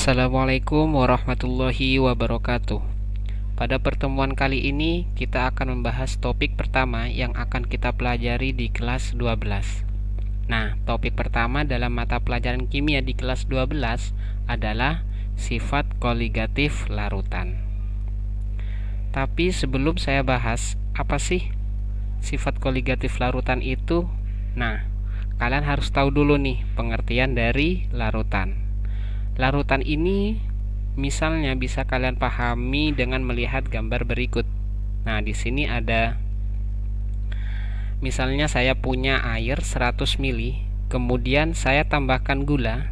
Assalamualaikum warahmatullahi wabarakatuh. Pada pertemuan kali ini kita akan membahas topik pertama yang akan kita pelajari di kelas 12. Nah, topik pertama dalam mata pelajaran kimia di kelas 12 adalah sifat koligatif larutan. Tapi sebelum saya bahas, apa sih sifat koligatif larutan itu? Nah, kalian harus tahu dulu nih pengertian dari larutan. Larutan ini misalnya bisa kalian pahami dengan melihat gambar berikut. Nah, di sini ada misalnya saya punya air 100 ml, kemudian saya tambahkan gula.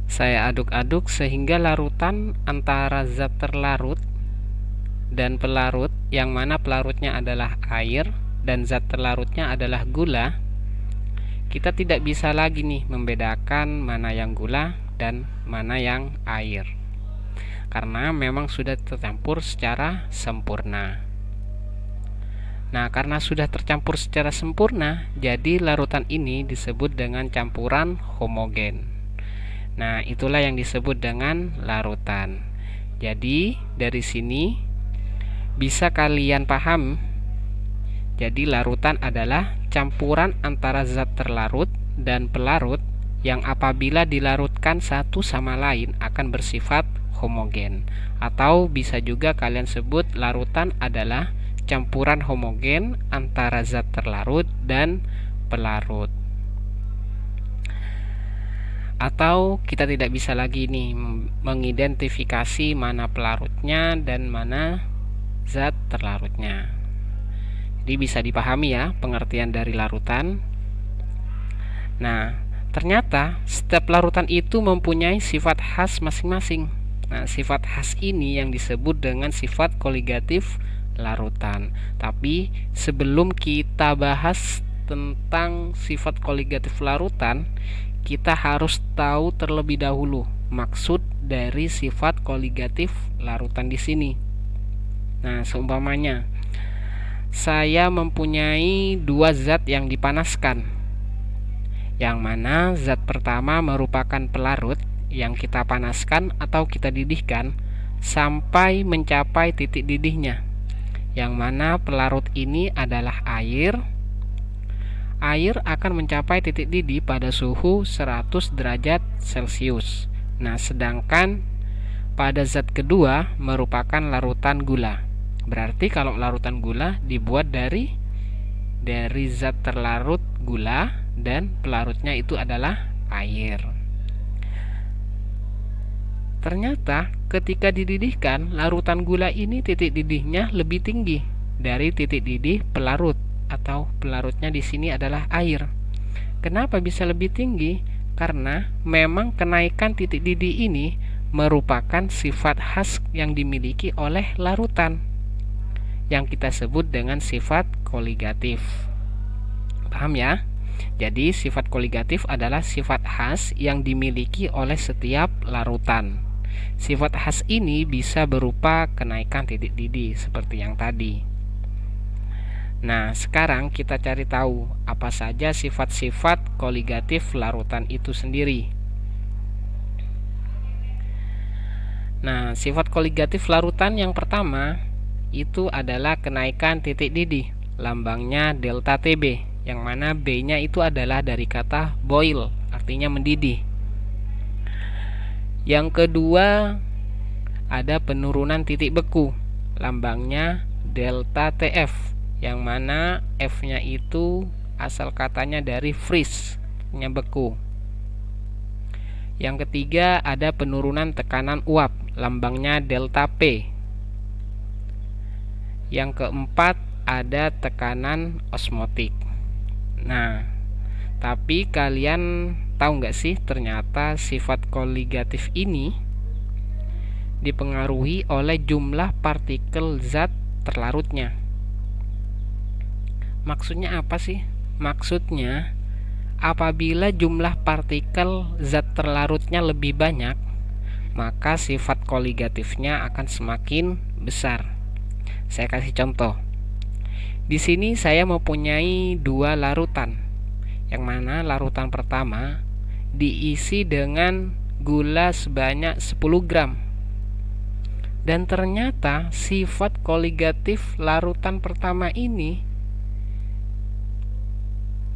Saya aduk-aduk sehingga larutan antara zat terlarut dan pelarut, yang mana pelarutnya adalah air dan zat terlarutnya adalah gula. Kita tidak bisa lagi nih membedakan mana yang gula dan mana yang air, karena memang sudah tercampur secara sempurna. Nah, karena sudah tercampur secara sempurna, jadi larutan ini disebut dengan campuran homogen. Nah, itulah yang disebut dengan larutan. Jadi, dari sini bisa kalian paham. Jadi, larutan adalah campuran antara zat terlarut dan pelarut yang apabila dilarutkan satu sama lain akan bersifat homogen. Atau bisa juga kalian sebut larutan adalah campuran homogen antara zat terlarut dan pelarut. Atau kita tidak bisa lagi nih mengidentifikasi mana pelarutnya dan mana zat terlarutnya. Jadi bisa dipahami ya pengertian dari larutan. Nah, ternyata setiap larutan itu mempunyai sifat khas masing-masing. Nah, sifat khas ini yang disebut dengan sifat koligatif larutan. Tapi sebelum kita bahas tentang sifat koligatif larutan, kita harus tahu terlebih dahulu maksud dari sifat koligatif larutan di sini. Nah, seumpamanya saya mempunyai dua zat yang dipanaskan, yang mana zat pertama merupakan pelarut yang kita panaskan atau kita didihkan sampai mencapai titik didihnya, yang mana pelarut ini adalah air. Air akan mencapai titik didih pada suhu 100 derajat Celcius. Nah, sedangkan pada zat kedua merupakan larutan gula. Berarti kalau larutan gula dibuat dari zat terlarut gula dan pelarutnya itu adalah air. Ternyata ketika dididihkan, larutan gula ini titik didihnya lebih tinggi dari titik didih pelarut, atau pelarutnya di sini adalah air. Kenapa bisa lebih tinggi? Karena memang kenaikan titik didih ini merupakan sifat khas yang dimiliki oleh larutan, yang kita sebut dengan sifat koligatif. Paham ya? Jadi sifat koligatif adalah sifat khas yang dimiliki oleh setiap larutan. Sifat khas ini bisa berupa kenaikan titik didih seperti yang tadi. Nah, sekarang kita cari tahu apa saja sifat-sifat koligatif larutan itu sendiri. Nah, sifat koligatif larutan yang pertama itu adalah kenaikan titik didih, lambangnya delta Tb, yang mana B-nya itu adalah dari kata boil, artinya mendidih. Yang kedua ada penurunan titik beku, lambangnya delta Tf, yang mana F-nya itu asal katanya dari freeze, artinya beku. Yang ketiga ada penurunan tekanan uap, lambangnya delta P. Yang keempat ada tekanan osmotik. Nah, tapi kalian tahu nggak sih ternyata sifat koligatif ini dipengaruhi oleh jumlah partikel zat terlarutnya. Maksudnya apa sih? Maksudnya apabila jumlah partikel zat terlarutnya lebih banyak, maka sifat koligatifnya akan semakin besar. Saya kasih contoh. Di sini saya mempunyai dua larutan, yang mana larutan pertama diisi dengan gula sebanyak 10 gram. Dan ternyata sifat koligatif larutan pertama ini,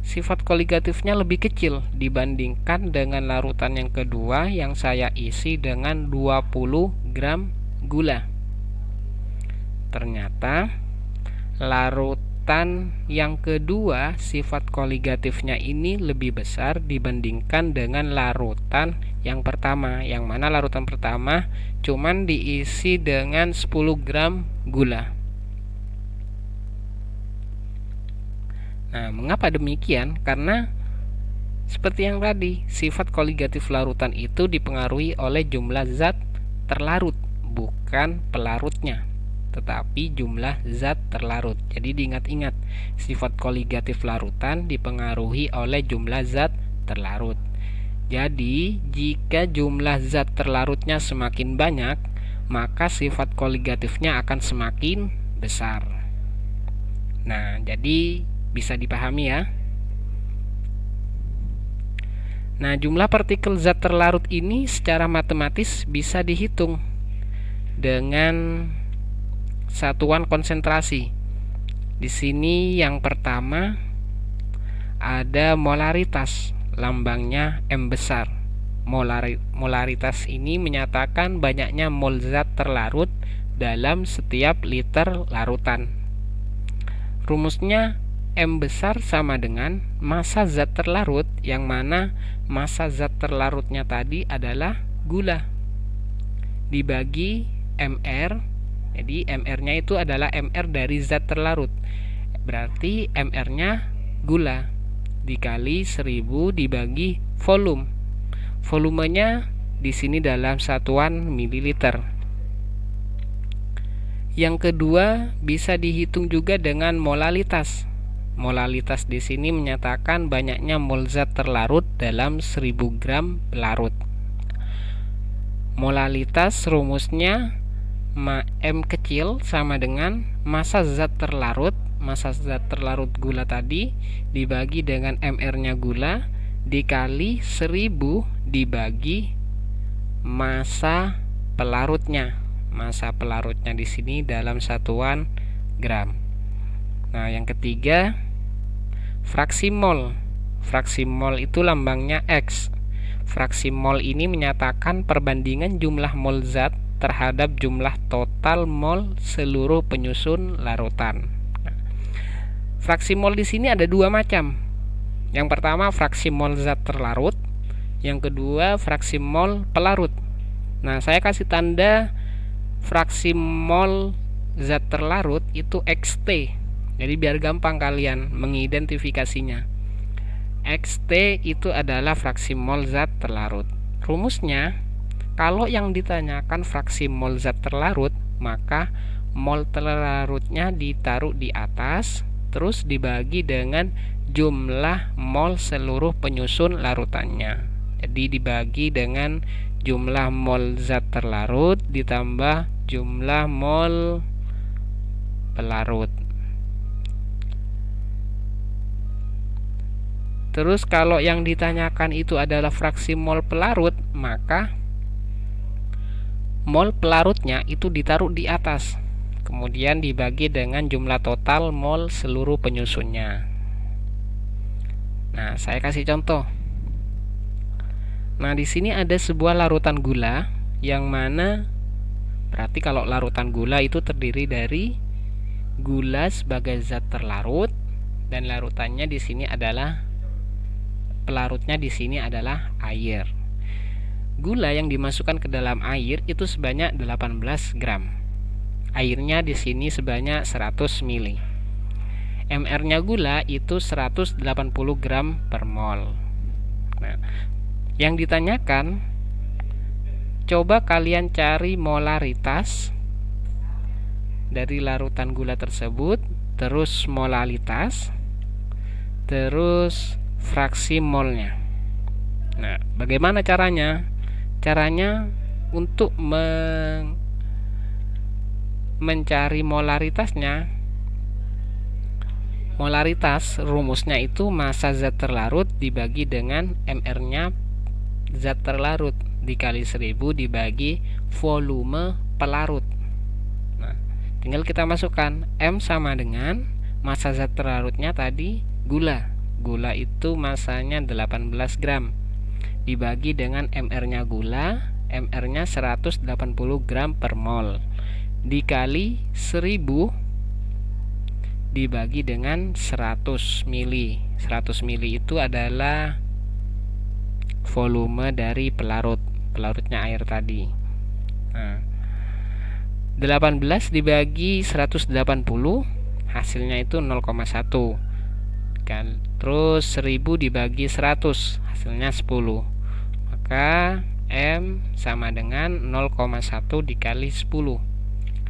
sifat koligatifnya lebih kecil dibandingkan dengan larutan yang kedua yang saya isi dengan 20 gram gula. Ternyata larutan yang kedua sifat koligatifnya ini lebih besar dibandingkan dengan larutan yang pertama, yang mana larutan pertama cuman diisi dengan 10 gram gula. Nah, mengapa demikian? Karena seperti yang tadi, sifat koligatif larutan itu dipengaruhi oleh jumlah zat terlarut, bukan pelarutnya, tetapi jumlah zat terlarut. Jadi diingat-ingat, sifat koligatif larutan dipengaruhi oleh jumlah zat terlarut. Jadi jika jumlah zat terlarutnya semakin banyak, maka sifat koligatifnya akan semakin besar. Nah, jadi bisa dipahami ya. Nah, jumlah partikel zat terlarut ini secara matematis bisa dihitung dengan satuan konsentrasi. Di sini yang pertama ada molaritas, lambangnya M besar. Molaritas ini menyatakan banyaknya mol zat terlarut dalam setiap liter larutan. Rumusnya M besar sama dengan massa zat terlarut, yang mana massa zat terlarutnya tadi adalah gula dibagi MR. Jadi MR-nya itu adalah MR dari zat terlarut. Berarti MR-nya gula dikali 1000 dibagi volume. Volumenya di sini dalam satuan mililiter. Yang kedua bisa dihitung juga dengan molalitas. Molalitas di sini menyatakan banyaknya mol zat terlarut dalam 1000 gram pelarut. Molalitas rumusnya M kecil sama dengan massa zat terlarut gula tadi dibagi dengan MR-nya gula dikali 1000 dibagi massa pelarutnya. Massa pelarutnya di sini dalam satuan gram. Nah, yang ketiga fraksi mol. Fraksi mol itu lambangnya X. Fraksi mol ini menyatakan perbandingan jumlah mol zat terhadap jumlah total mol seluruh penyusun larutan. Fraksi mol di sini ada dua macam. Yang pertama fraksi mol zat terlarut, yang kedua fraksi mol pelarut. Nah, saya kasih tanda fraksi mol zat terlarut itu XT. Jadi biar gampang kalian mengidentifikasinya. XT itu adalah fraksi mol zat terlarut. Rumusnya, kalau yang ditanyakan fraksi mol zat terlarut, maka mol terlarutnya ditaruh di atas, terus dibagi dengan jumlah mol seluruh penyusun larutannya. Jadi dibagi dengan jumlah mol zat terlarut ditambah jumlah mol pelarut. Terus kalau yang ditanyakan itu adalah fraksi mol pelarut, maka mol pelarutnya itu ditaruh di atas, kemudian dibagi dengan jumlah total mol seluruh penyusunnya. Nah, saya kasih contoh. Nah, di sini ada sebuah larutan gula, yang mana berarti kalau larutan gula itu terdiri dari gula sebagai zat terlarut, dan larutannya di sini adalah pelarutnya di sini adalah air. Gula yang dimasukkan ke dalam air itu sebanyak 18 gram. Airnya di sini sebanyak 100 ml. MR-nya gula itu 180 gram per mol. Nah, yang ditanyakan, coba kalian cari molaritas dari larutan gula tersebut, terus molalitas, terus fraksi molnya. Nah, bagaimana caranya? Caranya untuk mencari molaritasnya. Molaritas rumusnya itu massa zat terlarut dibagi dengan MR-nya zat terlarut dikali 1000 dibagi volume pelarut. Nah, tinggal kita masukkan M sama dengan massa zat terlarutnya tadi gula. Gula itu massanya 18 gram dibagi dengan MR-nya gula, MR-nya 180 gram per mol dikali 1000 dibagi dengan 100 mili. 100 mili itu adalah volume dari pelarutnya air tadi. Nah, 18 dibagi 180 hasilnya itu 0,1 kan. Terus 1000 dibagi 100 hasilnya 10. Maka M sama dengan 0,1 dikali 10.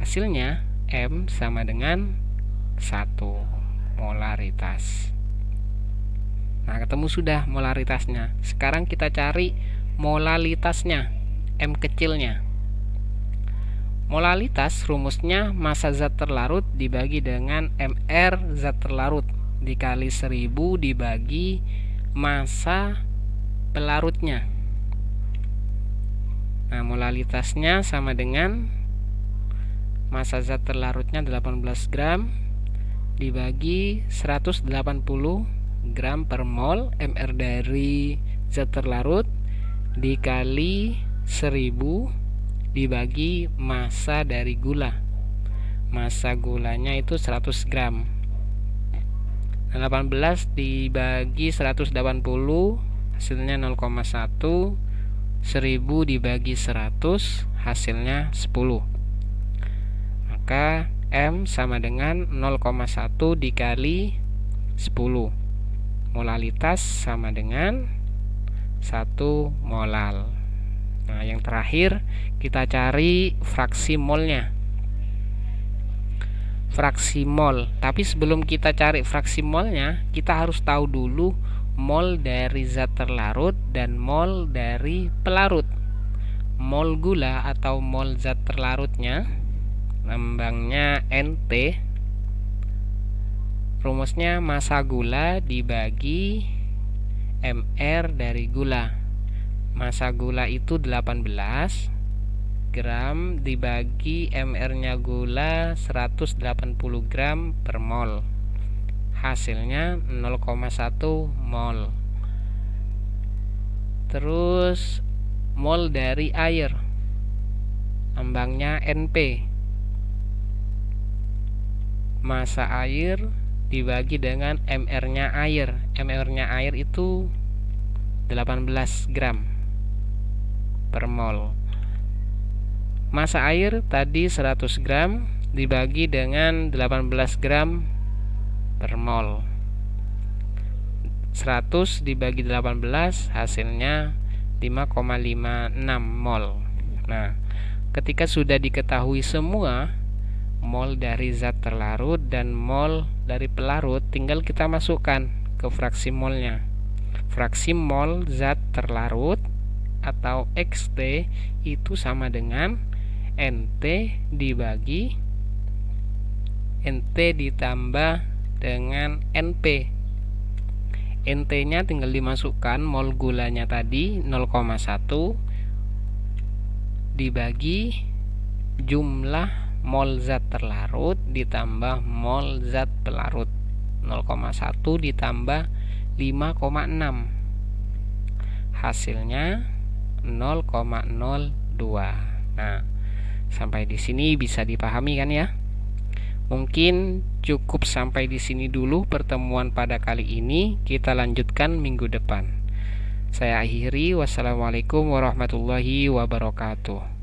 Hasilnya M sama dengan 1 molaritas. Nah, ketemu sudah molaritasnya. Sekarang kita cari molalitasnya, M kecilnya. Molalitas rumusnya massa zat terlarut dibagi dengan MR zat terlarut dikali 1000 dibagi massa pelarutnya. Nah, molalitasnya sama dengan massa zat terlarutnya 18 gram dibagi 180 gram per mol MR dari zat terlarut dikali 1000 dibagi massa dari gula. Massa gulanya itu 100 gram. 18 dibagi 180 hasilnya 0,1. 1000 dibagi 100 hasilnya 10. Maka M sama dengan 0,1 dikali 10. Molalitas sama dengan 1 molal. Nah, yang terakhir kita cari fraksi molnya. Fraksi mol. Tapi sebelum kita cari fraksi molnya, kita harus tahu dulu mol dari zat terlarut dan mol dari pelarut. Mol gula atau mol zat terlarutnya lambangnya NT. Rumusnya massa gula dibagi MR dari gula. Massa gula itu 18 gram dibagi MR-nya gula 180 gram per mol. Hasilnya 0,1 mol. Terus mol dari air lambangnya NP. Massa air dibagi dengan MR-nya air. MR-nya air itu 18 gram per mol. Massa air tadi 100 gram dibagi dengan 18 gram per mol. 100 dibagi 18 hasilnya 5,56 mol. Nah, ketika sudah diketahui semua mol dari zat terlarut dan mol dari pelarut, tinggal kita masukkan ke fraksi molnya. Fraksi mol zat terlarut atau XT itu sama dengan NT dibagi NT ditambah dengan NP. NT-nya tinggal dimasukkan mol gulanya tadi 0,1 dibagi jumlah mol zat terlarut ditambah mol zat pelarut 0,1 ditambah 5,6 hasilnya 0,02. Nah, sampai di sini bisa dipahami kan ya? Mungkin cukup sampai di sini dulu pertemuan pada kali ini. Kita lanjutkan minggu depan. Saya akhiri. Wassalamualaikum warahmatullahi wabarakatuh.